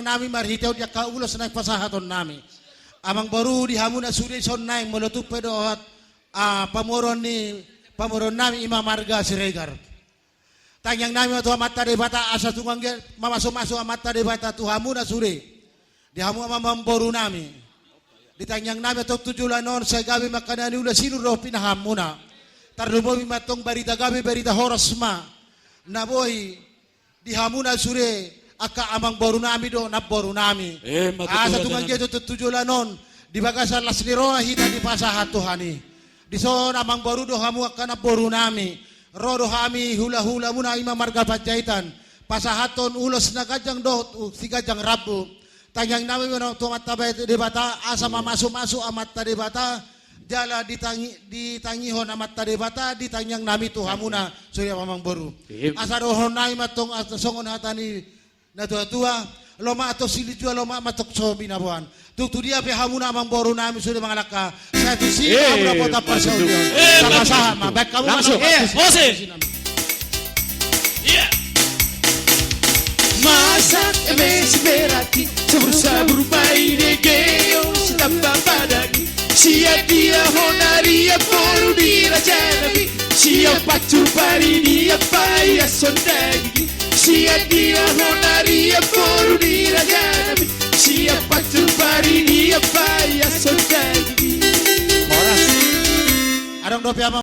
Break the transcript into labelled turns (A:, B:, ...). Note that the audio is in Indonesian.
A: nami marhitaw dia kaulos na pasahaton nami. Amang baru di hamuna suri son naik meletup pedohat pamoron nami Imam Marga Siregar. Tanyang nami tu mata debata asa tunggang masuk mata debata tu hamuna suri. Di hamu amang baru nami. Ditanyang nami tu tujulan non saya gabi makanani ula sinu roh pinahamuna. Tarlubomi matong berita gabi berita horosma. Naboy di hamuna suri. Aka amang baru nami do na baru nami. Asa tungang gitu tujulan non di bagasan las liroa hita di pasahat Tuhani. Di son amang baru do hamu akan na baru nami. Rodo hami hula muna Imam Marga Panjaitan. Pasahaton ulos na kajang do si kajang rabu. Tanyang nami mo to mata debata asa masuk amat debata. Jala ditangihon amat debata ditanyang nami tu hamuna surya amang baru. Asa rohon nai matong asa songon hatani na tua loma atau sili jua loma matok sobi nabuan tu dia pe hamuna amang baru nami sudah mengalaka satu sini amra kota Persaudion sama-sama baik kamu masuk
B: masak emes berarti sabur pai de geo stamba padagi sia dia honaria por dira janabi sia pacu pari dia pai sondagi sia dia honaria por dira janabi sia pacu pari dia pai sondagi
A: Arang dopi